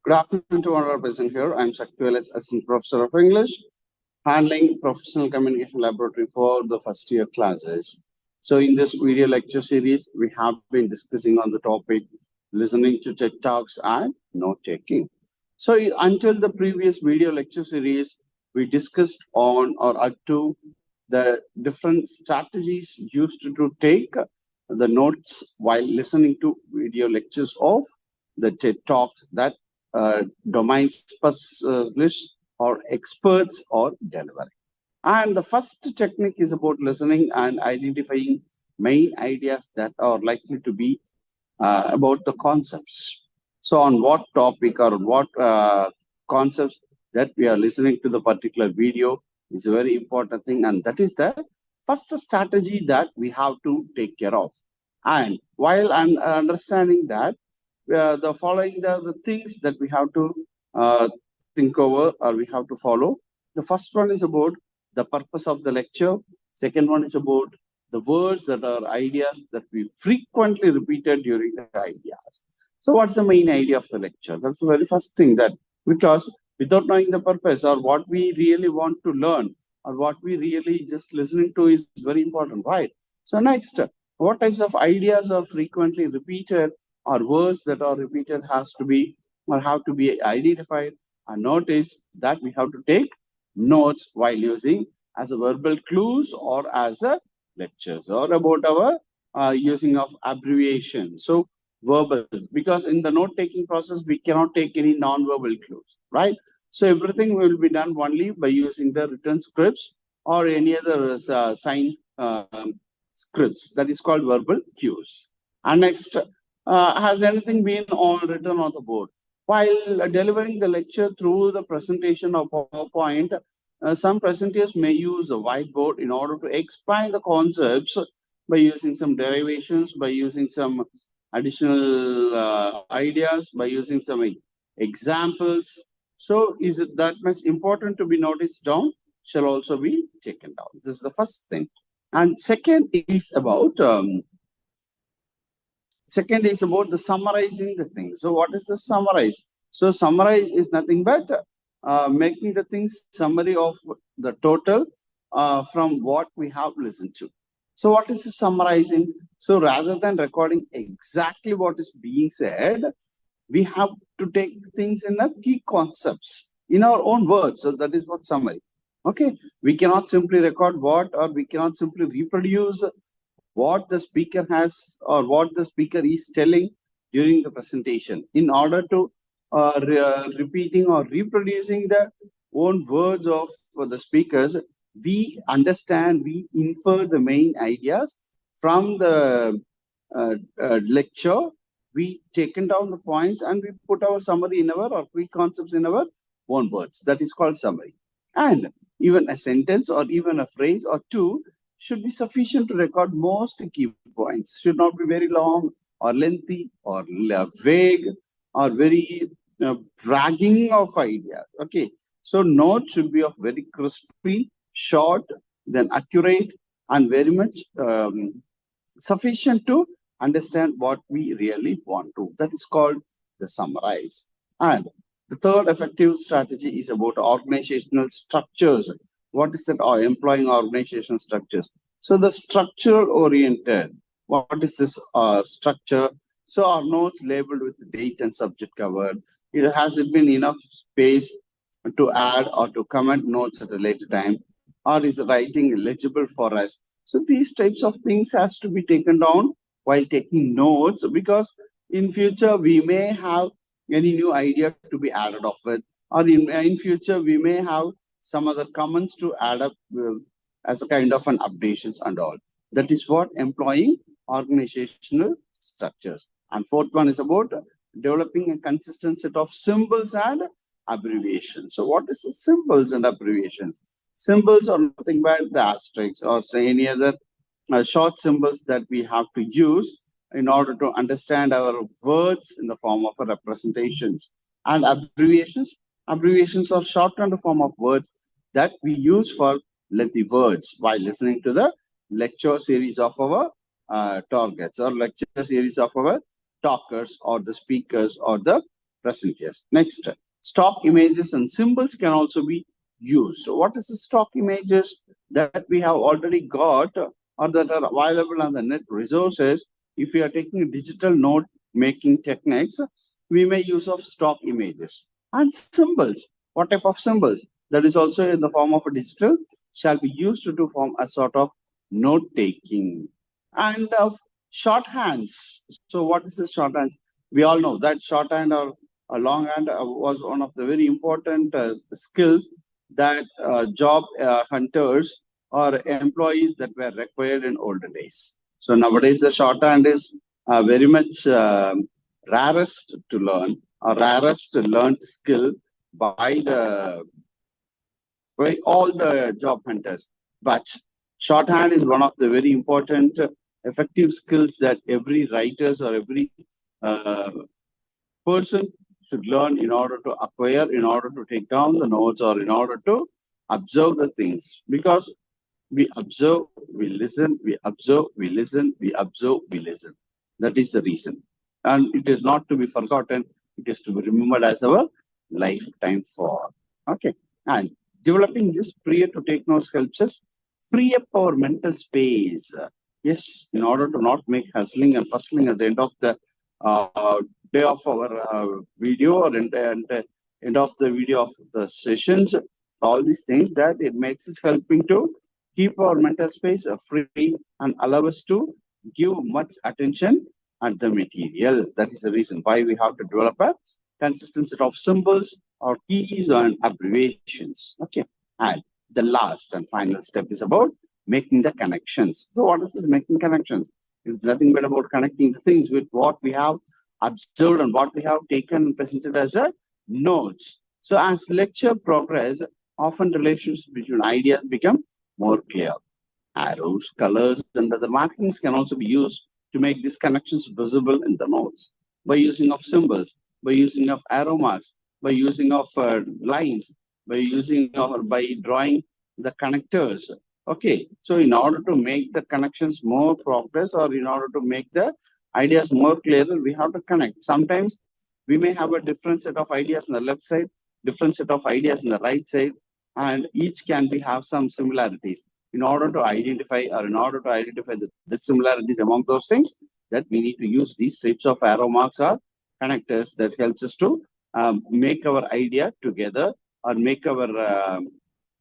Good afternoon to all our present here. I'm Shaktivel, Assistant Professor of English, handling Professional Communication Laboratory for the first year classes. So in this video lecture series, we have been discussing on the topic listening to TED Talks and note-taking. So until the previous video lecture series, we discussed on or up to the different strategies used to take the notes while listening to video lectures of the TED Talks that domain specialists or experts or delivering. And the first technique is about listening and identifying main ideas that are likely to be about the concepts. So on what topic or what concepts that we are listening to the particular video is a very important thing. And that is the first strategy that we have to take care of. And while I'm understanding that, the following the things that we have to think over or we have to follow. The first one is about the purpose of the lecture. Second one is about the words that are ideas that we frequently repeated during the ideas. So what's the main idea of the lecture? That's the very first thing, that because without knowing the purpose or what we really want to learn or what we really just listening to is very important, right? So next, what types of ideas are frequently repeated or words that are repeated has to be or have to be identified and noticed, that we have to take notes while using as a verbal clues or as a lectures or about our using of abbreviation. So verbals, because in the note-taking process, we cannot take any non-verbal clues, right? So everything will be done only by using the written scripts or any other sign scripts, that is called verbal cues. And next, has anything been written on the board? While delivering the lecture through the presentation of PowerPoint, some presenters may use a whiteboard in order to explain the concepts by using some derivations, by using some additional ideas, by using some examples. So is it that much important to be noticed down? Shall also be taken down. This is the first thing. And second is about the summarizing the thing. So what is the summarize? So summarize is nothing but making the things summary of the total from what we have listened to. So what is the summarizing? So rather than recording exactly what is being said, we have to take things in a key concepts in our own words. So that is what summary. Okay, we cannot simply record what, or we cannot simply reproduce what the speaker has or what the speaker is telling during the presentation. In order to repeating or reproducing the own words of the speakers, we understand, we infer the main ideas from the lecture. We taken down the points and we put our summary in our or key concepts in our own words. That is called summary. And even a sentence or even a phrase or two should be sufficient to record most key points. Should not be very long or lengthy or vague or very bragging of ideas. Okay, so notes should be of very crispy, short, then accurate, and very much sufficient to understand what we really want to. That is called the summarize. And the third effective strategy is about organizational structures. What is that? Employing organizational structures. So the structural oriented. What is this structure? So our notes labeled with the date and subject covered. Has it been enough space to add or to comment notes at a later time? Or is the writing legible for us? So these types of things has to be taken down while taking notes, because in future we may have any new idea to be added off with, or in future we may have some other comments to add up as a kind of an updations and all. That is what employing organizational structures. And fourth one is about developing a consistent set of symbols and abbreviations. So what is the symbols and abbreviations? Symbols are nothing but the asterisks or say any other short symbols that we have to use in order to understand our words in the form of representations. And abbreviations are shortened form of words that we use for lengthy words while listening to the lecture series of our targets or lecture series of our talkers or the speakers or the present years. Next, stock images and symbols can also be used. So what is the stock images that we have already got or that are available on the net resources? If we are taking digital note making techniques, we may use of stock images and symbols. What type of symbols? That is also in the form of a digital shall be used to form a sort of note taking and of shorthands. So what is the shorthand? We all know that shorthand or a longhand was one of the very important skills that job hunters or employees that were required in olden days. So nowadays the shorthand is very much rarest to learn or rarest learned skill by the by all the job hunters. But shorthand is one of the very important effective skills that every writers or every uh, person should learn in order to acquire, in order to take down the notes, or in order to observe the things. Because we observe, we listen, we observe, we listen, we observe, we listen. That is the reason. And it is not to be forgotten, it is to be remembered as our lifetime for. Okay. And developing this prior to take notes helps us free up our mental space. Yes, in order to not make hustling and fussling at the end of the day of our video or end of the video of the sessions, all these things that it makes us helping to keep our mental space free and allow us to give much attention at the material. That is the reason why we have to develop a consistent set of symbols or keys and abbreviations. Okay. And the last and final step is about making the connections. So what is this making connections? It's nothing but about connecting the things with what we have observed and what we have taken and presented as a notes. So as lecture progress, often relations between ideas become more clear. Arrows, colors, and other markings can also be used to make these connections visible in the notes. By using of symbols, by using of arrow marks, by using of lines, by using or by drawing the connectors. Okay, so in order to make the connections more progress or in order to make the ideas more clearer, we have to connect. Sometimes we may have a different set of ideas on the left side, different set of ideas on the right side, and each can be have some similarities. In order to identify the similarities among those things, that we need to use these types of arrow marks or connectors that helps us to make our idea together or make our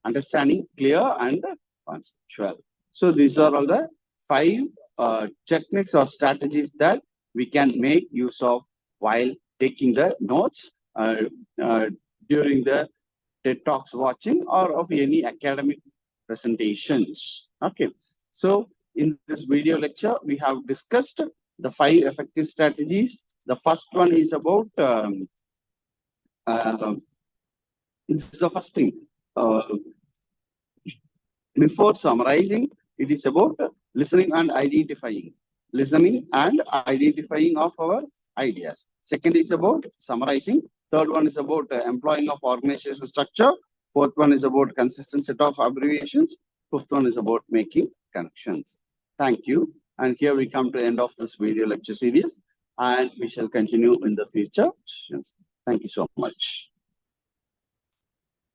understanding clear and conceptual. So these are all the 5 techniques or strategies that we can make use of while taking the notes during the TED Talks watching or of any academic presentations. Okay. So in this video lecture, we have discussed the 5 effective strategies. The first one is about this is the first thing. Before summarizing, it is about listening and identifying. Listening and identifying of our ideas. Second is about summarizing. Third one is about employing of organization structure. Fourth one is about consistent set of abbreviations. Fifth one is about making connections. Thank you. And here we come to the end of this video lecture series. And we shall continue in the future sessions. Thank you so much.